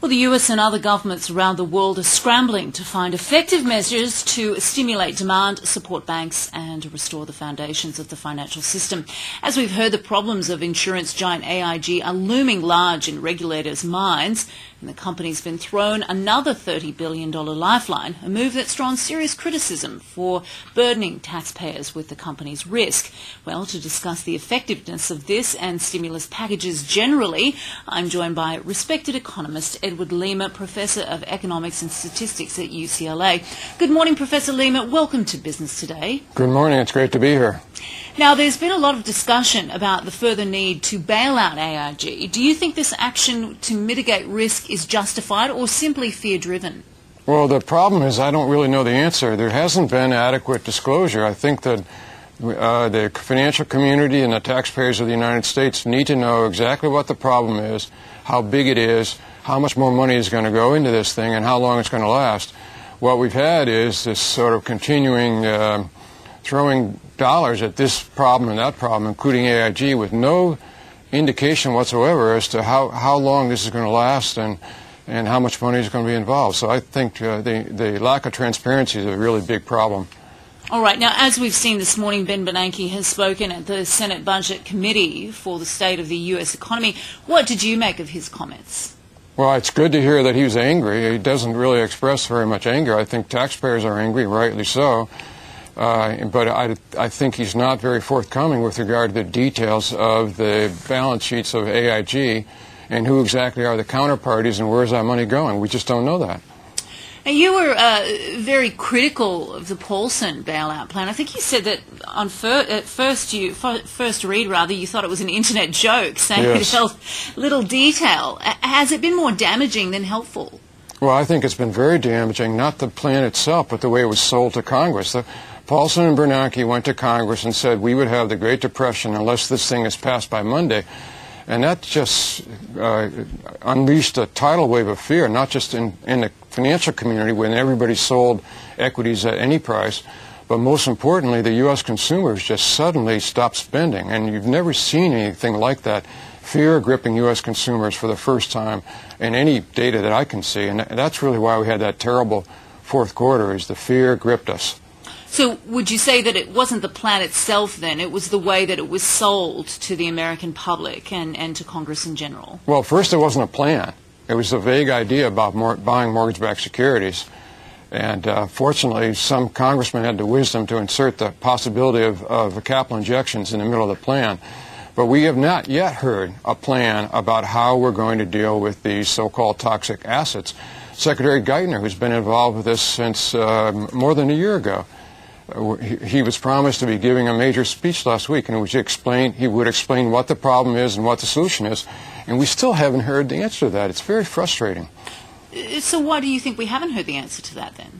Well, the US and other governments around the world are scrambling to find effective measures to stimulate demand, support banks and restore the foundations of the financial system. As we've heard, the problems of insurance giant AIG are looming large in regulators' minds, and the company's been thrown another $30 billion lifeline, a move that's drawn serious criticism for burdening taxpayers with the company's risk. Well, to discuss the effectiveness of this and stimulus packages generally, I'm joined by respected economist Edward Leamer, Professor of Economics and Statistics at UCLA. Good morning, Professor Leamer. Welcome to Business Today. Good morning. It's great to be here. Now, there's been a lot of discussion about the further need to bail out AIG. Do you think this action to mitigate risk is justified or simply fear-driven? Well, the problem is I don't really know the answer. There hasn't been adequate disclosure. I think that the financial community and the taxpayers of the United States need to know exactly what the problem is, how big it is, how much more money is going to go into this thing, and how long it's going to last. What we've had is this sort of continuing throwing dollars at this problem and that problem, including AIG, with no indication whatsoever as to how long this is going to last and how much money is going to be involved. So I think the lack of transparency is a really big problem. All right. Now, as we've seen this morning, Ben Bernanke has spoken at the Senate Budget Committee for the state of the U.S. economy. What did you make of his comments? Well, it's good to hear that he was angry. He doesn't really express very much anger. I think taxpayers are angry, rightly so. But I think he's not very forthcoming with regard to the details of the balance sheets of AIG and who exactly are the counterparties and where's that money going. We just don't know that. Now, you were very critical of the Paulson bailout plan. I think you said that on first read, you thought it was an internet joke, saying it held little detail. Has it been more damaging than helpful? Well, I think it's been very damaging, not the plan itself, but the way it was sold to Congress. Paulson and Bernanke went to Congress and said we would have the Great Depression unless this thing is passed by Monday. And that just unleashed a tidal wave of fear, not just in the financial community when everybody sold equities at any price, but most importantly, the U.S. consumers just suddenly stopped spending. And you've never seen anything like that, fear gripping U.S. consumers for the first time in any data that I can see. And that's really why we had that terrible fourth quarter, is the fear gripped us. So would you say that it wasn't the plan itself then, it was the way that it was sold to the American public and to Congress in general? Well, first it wasn't a plan. It was a vague idea about buying mortgage-backed securities. And fortunately, some congressmen had the wisdom to insert the possibility of capital injections in the middle of the plan. But we have not yet heard a plan about how we're going to deal with these so-called toxic assets. Secretary Geithner, who's been involved with this since more than a year ago, he was promised to be giving a major speech last week, and he would explain what the problem is and what the solution is, and we still haven't heard the answer to that. It's very frustrating. So why do you think we haven't heard the answer to that then?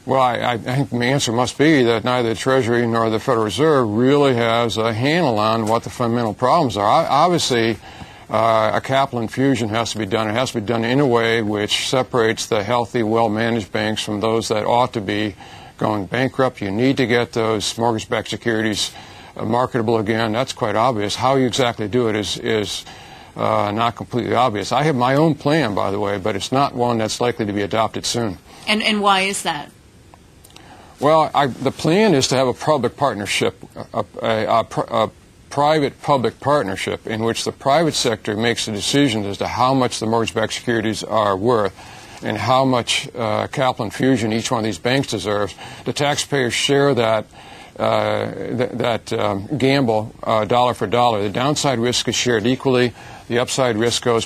Well, I think the answer must be that neither the Treasury nor the Federal Reserve really has a handle on what the fundamental problems are. Obviously, a capital infusion has to be done. It has to be done in a way which separates the healthy, well-managed banks from those that ought to be going bankrupt. You need to get those mortgage-backed securities marketable again. That's quite obvious. How you exactly do it is not completely obvious. I have my own plan, by the way, but it's not one that's likely to be adopted soon. And why is that? Well, the plan is to have a public partnership, a private-public partnership in which the private sector makes the decisions as to how much the mortgage-backed securities are worth and how much capital infusion each one of these banks deserves. The taxpayers share that gamble dollar for dollar. The downside risk is shared equally. The upside risk goes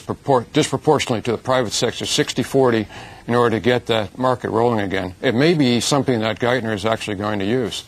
disproportionately to the private sector, 60-40, in order to get that market rolling again. It may be something that Geithner is actually going to use.